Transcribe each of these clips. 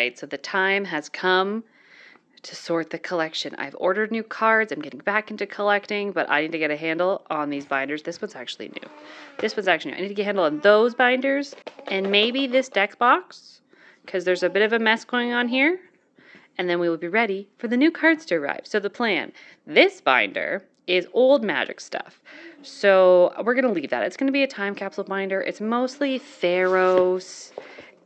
right, so the time has come to sort the collection. I've ordered new cards. I'm getting back into collecting, but I need to get a handle on these binders. This one's actually new. I need to get a handle on those binders and maybe this deck box because there's a bit of a mess going on here. And then we will be ready for the new cards to arrive. So the plan, this binder is old Magic stuff. So we're going to leave that. It's going to be a time capsule binder. It's mostly Theros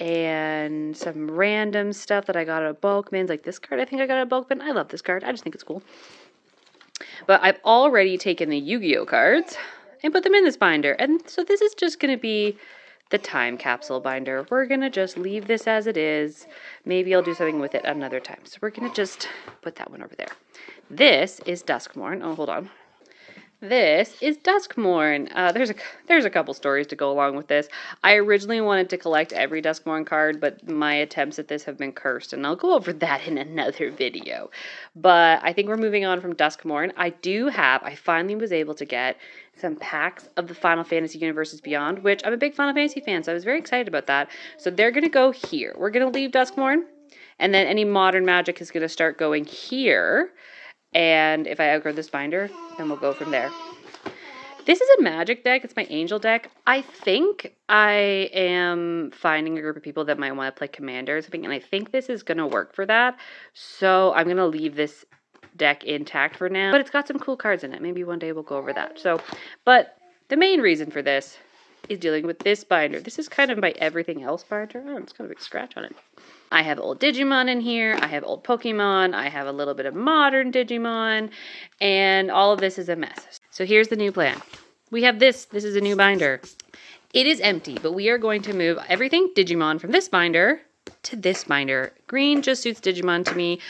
and some random stuff that I got at a bulk bin. Like this card I think I got at a bulk bin. I love this card. I just think it's cool. But I've already taken the Yu-Gi-Oh cards and put them in this binder. And so this is just going to be the time capsule binder. We're going to just leave this as it is. Maybe I'll do something with it another time. So we're going to just put that one over there. This is Duskmorn. Oh, hold on. This is Duskmorn. There's a couple stories to go along with this. I originally wanted to collect every Duskmorn card, but my attempts at this have been cursed, and I'll go over that in another video. But I think we're moving on from Duskmorn. I finally was able to get some packs of the Final Fantasy Universes Beyond, which I'm a big Final Fantasy fan, so I was very excited about that. So they're going to go here. We're going to leave Duskmorn, and then any modern magic is going to start going here. And if I outgrow this binder, then we'll go from there. This is a magic deck. It's my angel deck. I think I am finding a group of people that might want to play commanders. And I think this is going to work for that. So I'm going to leave this deck intact for now. But it's got some cool cards in it. Maybe one day we'll go over that. But the main reason for this is dealing with this binder. This is kind of my everything else binder. Oh, it's got a big scratch on it. I have old Digimon in here, I have old Pokemon, I have a little bit of modern Digimon, and all of this is a mess. So here's the new plan. We have this is a new binder. It is empty, but we are going to move everything Digimon from this binder to this binder. Green just suits Digimon to me.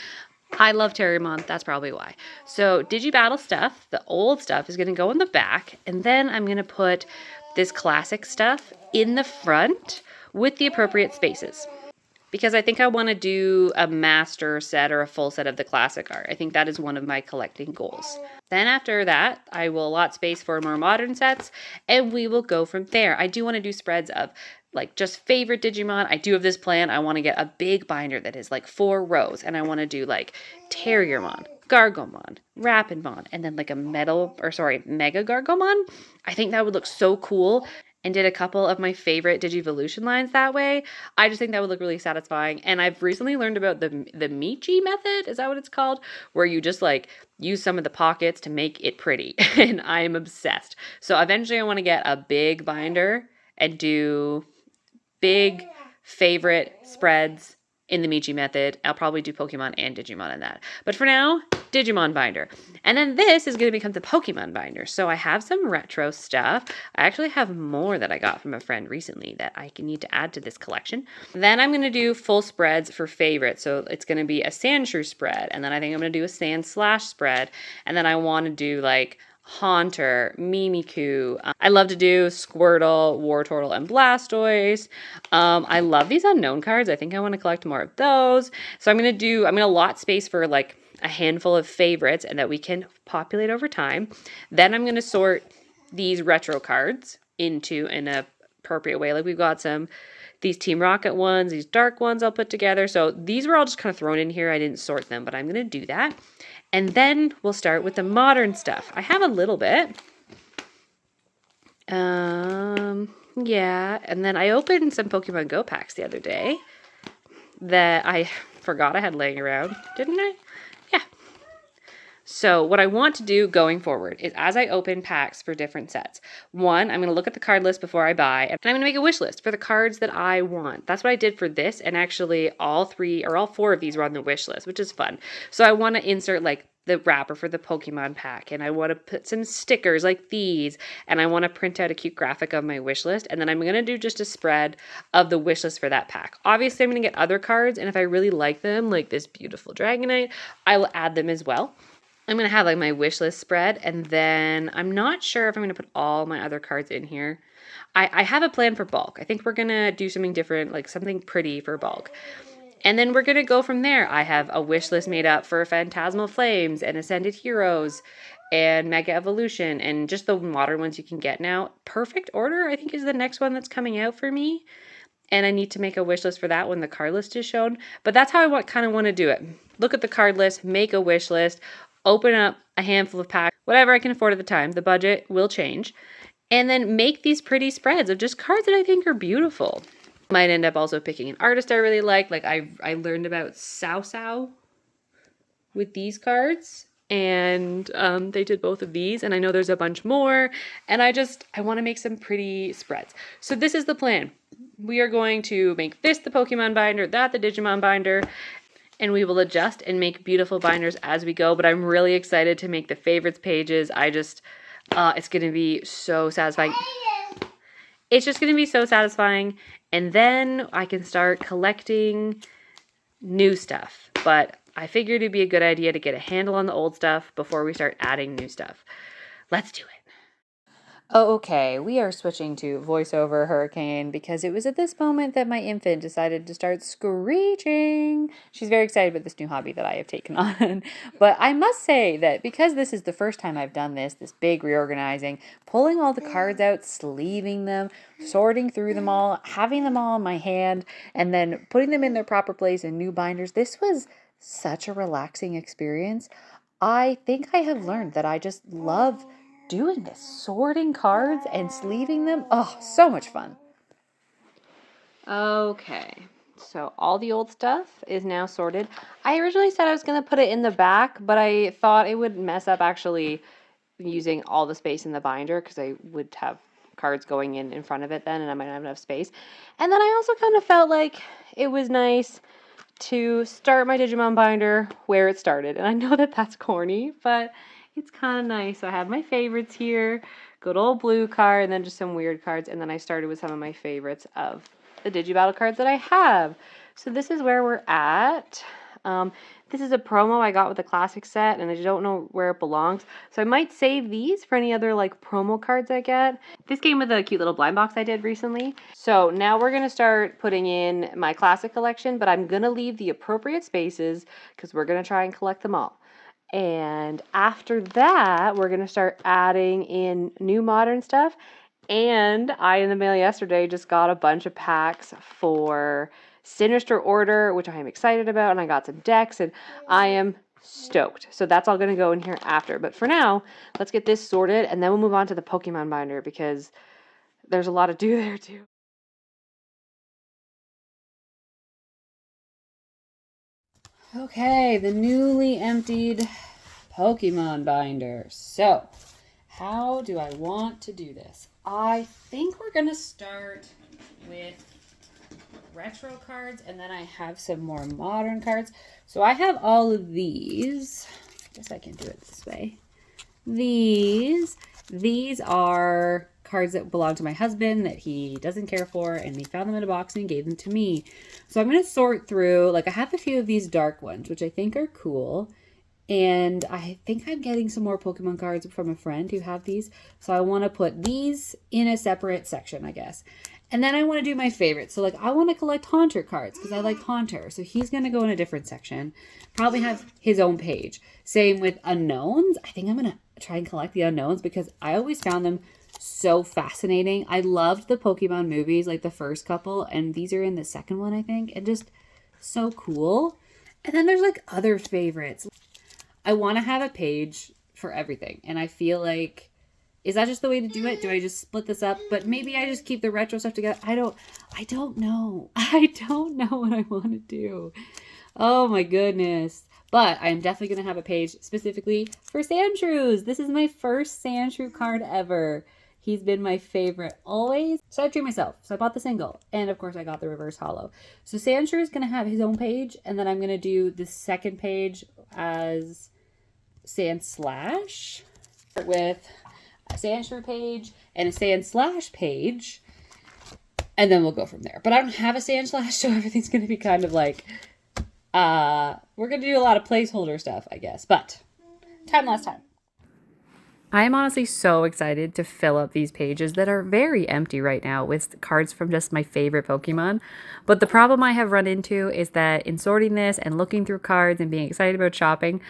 I love Terrymon, that's probably why. So Digibattle stuff, the old stuff, is going to go in the back, and then I'm going to put this classic stuff in the front with the appropriate spaces. Because I think I want to do a master set or a full set of the classic art. I think that is one of my collecting goals. Then after that, I will allot space for more modern sets, and we will go from there. I do want to do spreads of like just favorite Digimon. I do have this plan. I want to get a big binder that is like 4 rows, and I want to do like Terriermon, Gargomon, Rapidmon, and then like a Mega Gargomon. I think that would look so cool. And did a couple of my favorite Digivolution lines that way. I just think that would look really satisfying. And I've recently learned about the Michi method, is that what it's called? Where you just like use some of the pockets to make it pretty. And I am obsessed. So eventually I want to get a big binder and do big favorite spreads in the Michi method. I'll probably do Pokemon and Digimon in that. But for now, Digimon binder. And then this is going to become the Pokemon binder. So I have some retro stuff. I actually have more that I got from a friend recently that I need to add to this collection. Then I'm going to do full spreads for favorites. So it's going to be a Sandshrew spread. And then I think I'm going to do a Sandslash spread. And then I want to do like Haunter, Mimikyu. I love to do Squirtle, Wartortle, and Blastoise. I love these unknown cards. I think I want to collect more of those. So I'm going to lot space for like a handful of favorites and that we can populate over time. Then I'm going to sort these retro cards into an appropriate way. Like we've got these Team Rocket ones, these dark ones I'll put together. So these were all just kind of thrown in here. I didn't sort them, but I'm going to do that. And then we'll start with the modern stuff. I have a little bit. Yeah. And then I opened some Pokemon Go packs the other day that I forgot I had laying around, didn't I? Yeah. So what I want to do going forward is as I open packs for different sets, one, I'm going to look at the card list before I buy, and I'm going to make a wish list for the cards that I want. That's what I did for this, and actually all 4 of these were on the wish list, which is fun. So I want to insert like the wrapper for the Pokemon pack, and I want to put some stickers like these, and I want to print out a cute graphic of my wish list, and then I'm going to do just a spread of the wish list for that pack. Obviously, I'm going to get other cards, and if I really like them, like this beautiful Dragonite, I will add them as well. I'm going to have like my wish list spread, and then I'm not sure if I'm going to put all my other cards in here. I have a plan for bulk. I think we're going to do something different, like something pretty for bulk. And then we're going to go from there. I have a wish list made up for Phantasmal Flames and Ascended Heroes and Mega Evolution and just the modern ones you can get now. Perfect Order, I think, is the next one that's coming out for me. and I need to make a wish list for that when the card list is shown. But that's how I kind of want to do it. Look at the card list, make a wish list, open up a handful of packs, whatever I can afford at the time. The budget will change. And then make these pretty spreads of just cards that I think are beautiful. Might end up also picking an artist I really like. Like I learned about Sao with these cards. And they did both of these, and I know there's a bunch more, and I want to make some pretty spreads. So this is the plan. We are going to make this the Pokemon binder, that the Digimon binder, and we will adjust and make beautiful binders as we go, but I'm really excited to make the favorites pages. It's going to be so satisfying. It's just going to be so satisfying, and then I can start collecting new stuff, but I figured it'd be a good idea to get a handle on the old stuff before we start adding new stuff. Let's do it. Oh, okay, we are switching to voiceover hurricane because it was at this moment that my infant decided to start screeching. She's very excited about this new hobby that I have taken on. But I must say that because this is the first time I've done this big reorganizing, pulling all the cards out, sleeving them, sorting through them all, having them all in my hand, and then putting them in their proper place in new binders, this was such a relaxing experience. I think I have learned that I just love doing this, sorting cards and sleeving them. Oh, so much fun. Okay, so all the old stuff is now sorted. I originally said I was going to put it in the back, but I thought it would mess up actually using all the space in the binder because I would have cards going in front of it then, and I might not have enough space. And then I also kind of felt like it was nice to start my Digimon binder where it started. And I know that that's corny, but it's kind of nice. So I have my favorites here, good old blue card, and then just some weird cards. And then I started with some of my favorites of the Digibattle cards that I have. So this is where we're at. This is a promo I got with the classic set, and I don't know where it belongs. So I might save these for any other like promo cards I get. This came with a cute little blind box I did recently. So now we're going to start putting in my classic collection, but I'm going to leave the appropriate spaces because we're going to try and collect them all. And after that, we're going to start adding in new modern stuff. And I, in the mail yesterday, just got a bunch of packs for Sinister Order, which I am excited about, and I got some decks, and I am stoked. So that's all going to go in here after. But for now, let's get this sorted, and then we'll move on to the Pokemon binder, because there's a lot to do there, too. Okay, the newly emptied Pokemon binder. So, how do I want to do this? I think we're going to start with retro cards, and then I have some more modern cards. So I have all of these. I guess I can do it this way. These are cards that belong to my husband that he doesn't care for, and he found them in a box and gave them to me. So I'm going to sort through, like I have a few of these dark ones, which I think are cool. And I think I'm getting some more Pokemon cards from a friend who have these. So I want to put these in a separate section, I guess. And then I want to do my favorites. So like I want to collect Haunter cards because I like Haunter. So he's going to go in a different section. Probably have his own page. Same with Unknowns. I think I'm going to try and collect the Unknowns because I always found them so fascinating. I loved the Pokemon movies, like the first couple. And these are in the second one, I think. And just so cool. And then there's like other favorites. I want to have a page for everything. And I feel like, is that just the way to do it? Do I just split this up? But maybe I just keep the retro stuff together. I don't know. I don't know what I want to do. Oh my goodness. But I am definitely going to have a page specifically for Sandshrews. This is my first Sandshrew card ever. He's been my favorite always. So I treat myself. So I bought the single. And of course I got the reverse holo. So Sandshrew is going to have his own page. And then I'm going to do the second page as Sandslash with a Sandshrew page and a Sandslash page. And then we'll go from there. But I don't have a Sandslash, so everything's going to be kind of like, we're going to do a lot of placeholder stuff, I guess. But time last time. I am honestly so excited to fill up these pages that are very empty right now with cards from just my favorite Pokemon. But the problem I have run into is that in sorting this and looking through cards and being excited about shopping,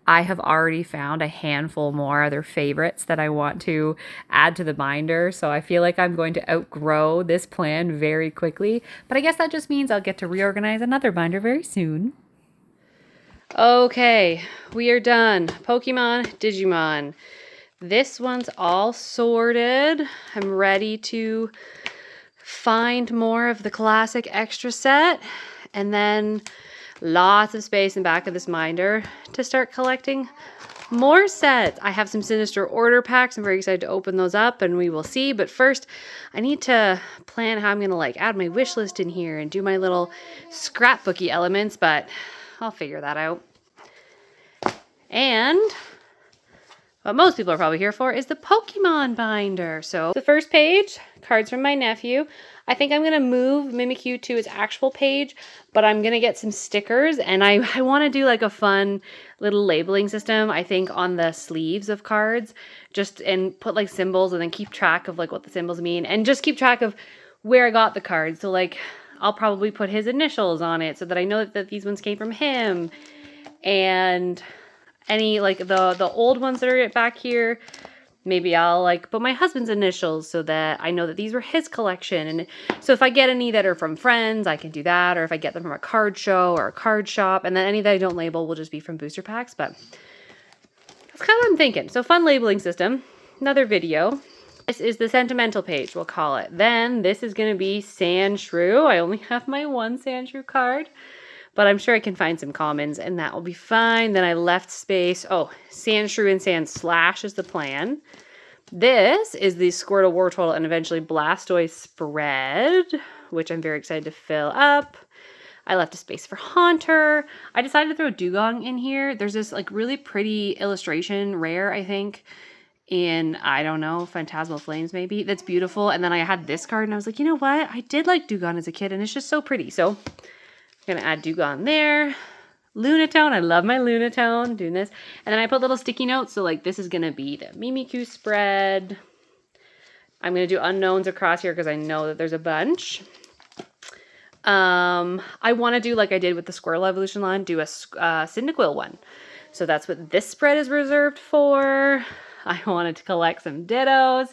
I have already found a handful more other favorites that I want to add to the binder. So I feel like I'm going to outgrow this plan very quickly. But I guess that just means I'll get to reorganize another binder very soon. Okay, we are done. Pokemon, Digimon. This one's all sorted. I'm ready to find more of the classic extra set, and then lots of space in the back of this binder to start collecting more sets. I have some Sinister Order packs. I'm very excited to open those up, and we will see. But first, I need to plan how I'm going to like add my wish list in here and do my little scrapbooky elements, but I'll figure that out. And what most people are probably here for is the Pokemon binder. So the first page, cards from my nephew. I think I'm going to move Mimikyu to its actual page, but I'm going to get some stickers, and I want to do like a fun little labeling system, I think, on the sleeves of cards, and put like symbols and then keep track of like what the symbols mean, and just keep track of where I got the cards. So like I'll probably put his initials on it so that I know that these ones came from him, and any like the old ones that are back here, maybe I'll like put my husband's initials so that I know that these were his collection. And so if I get any that are from friends, I can do that. Or if I get them from a card show or a card shop, and then any that I don't label will just be from booster packs. But that's kind of what I'm thinking. So fun labeling system. Another video. This is the sentimental page, we'll call it. Then this is going to be Sandshrew. I only have my one Sandshrew card, but I'm sure I can find some commons, and that will be fine. Then I left space. Oh, Sandshrew and Sandslash is the plan. This is the Squirtle, Wartortle, and eventually Blastoise spread, which I'm very excited to fill up. I left a space for Haunter. I decided to throw Dugong in here. There's this like really pretty illustration, rare, I think, in, I don't know, Phantasmal Flames maybe. That's beautiful. And then I had this card, and I was like, you know what? I did like Dugong as a kid, and it's just so pretty. So I'm going to add Dugong there. Lunatone. I love my Lunatone. Doing this. And then I put little sticky notes. So like this is going to be the Mimikyu spread. I'm going to do unknowns across here because I know that there's a bunch. I want to do like I did with the Squirrel Evolution line, do a Cyndaquil one. So that's what this spread is reserved for. I wanted to collect some Dittos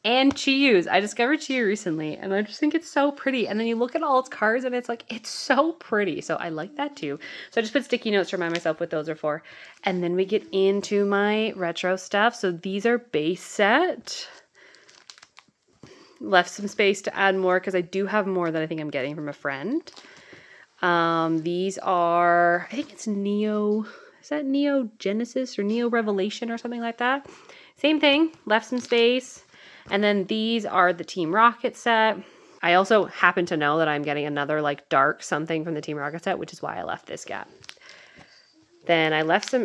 and Chiyus. I discovered Chiyu recently, and I just think it's so pretty. And then you look at all its cards, and it's like, it's so pretty. So I like that too. So I just put sticky notes to remind myself what those are for. And then we get into my retro stuff. So these are base set. Left some space to add more because I do have more that I think I'm getting from a friend. These are, I think it's Neo, is that Neo Genesis or Neo Revelation or something like that? Same thing, left some space. And then these are the Team Rocket set. I also happen to know that I'm getting another like dark something from the Team Rocket set, which is why I left this gap. Then I left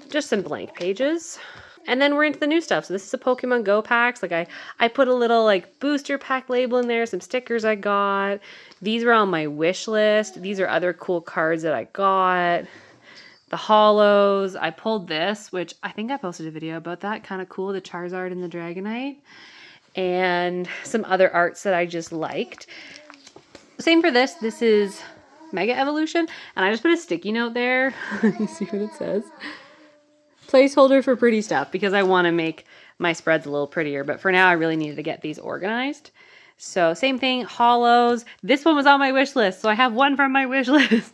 just some blank pages. And then we're into the new stuff. So this is a Pokemon Go packs. Like I put a little like booster pack label in there, some stickers I got. These were on my wish list. These are other cool cards that I got. The Hollows. I pulled this, which I think I posted a video about that. Kind of cool, the Charizard and the Dragonite. And some other arts that I just liked. Same for this. This is Mega Evolution. And I just put a sticky note there. You see what it says? Placeholder for pretty stuff, because I want to make my spreads a little prettier. But for now, I really needed to get these organized. So same thing, Hollows. This one was on my wish list, so I have one from my wish list.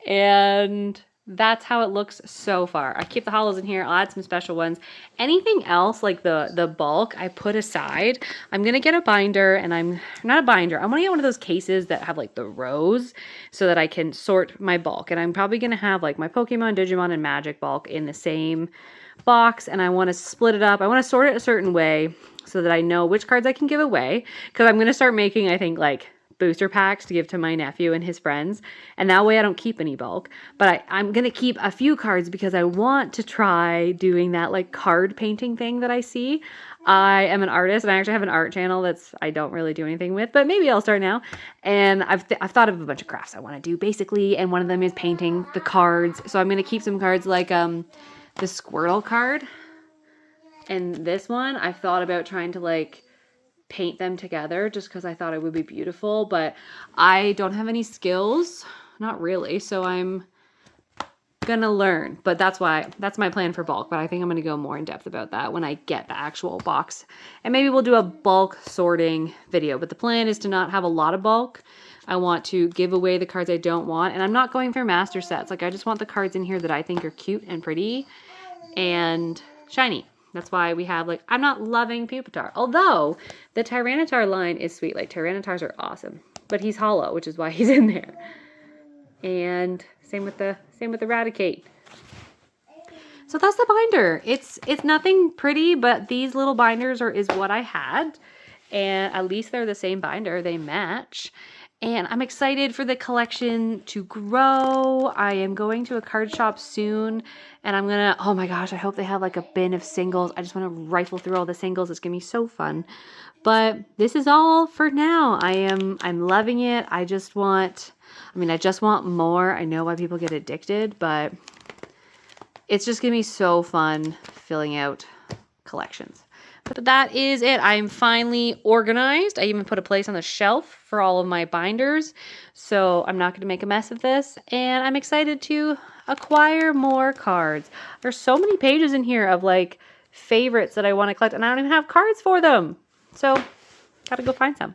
And that's how it looks so far. I keep the Hollows in here. I'll add some special ones. Anything else, like the bulk, I put aside. I'm going to get a binder, and not a binder. I'm going to get one of those cases that have like the rows so that I can sort my bulk. And I'm probably going to have like my Pokemon, Digimon, and Magic bulk in the same box, and I want to split it up. I want to sort it a certain way so that I know which cards I can give away, because I'm going to start making, I think, like booster packs to give to my nephew and his friends, and that way I don't keep any bulk. But I'm gonna keep a few cards because I want to try doing that like card painting thing that I see. I am an artist, and I actually have an art channel I don't really do anything with, but maybe I'll start now. And I've thought of a bunch of crafts I want to do basically, and one of them is painting the cards. So I'm gonna keep some cards like the Squirtle card, and this one I've thought about trying to like paint them together just because I thought it would be beautiful, but I don't have any skills, not really, so I'm gonna learn, but that's my plan for bulk. But I think I'm gonna go more in depth about that when I get the actual box, and maybe we'll do a bulk sorting video. But the plan is to not have a lot of bulk. I want to give away the cards I don't want, and I'm not going for master sets. Like, I just want the cards in here that I think are cute and pretty and shiny. That's why we have, like, I'm not loving Pupitar, although the Tyranitar line is sweet. Like, Tyranitars are awesome, but he's hollow, which is why he's in there. And same with the Raticate. So that's the binder. It's nothing pretty, but these little binders is what I had, and at least they're the same binder. They match. And I'm excited for the collection to grow. I am going to a card shop soon, and I'm gonna, oh my gosh, I hope they have like a bin of singles. I just want to rifle through all the singles. It's gonna be so fun. But this is all for now. I'm loving it. I just want more. I know why people get addicted, but it's just gonna be so fun filling out collections. But that is it. I'm finally organized. I even put a place on the shelf for all of my binders. So I'm not going to make a mess of this. And I'm excited to acquire more cards. There's so many pages in here of like favorites that I want to collect, and I don't even have cards for them. So gotta go find some.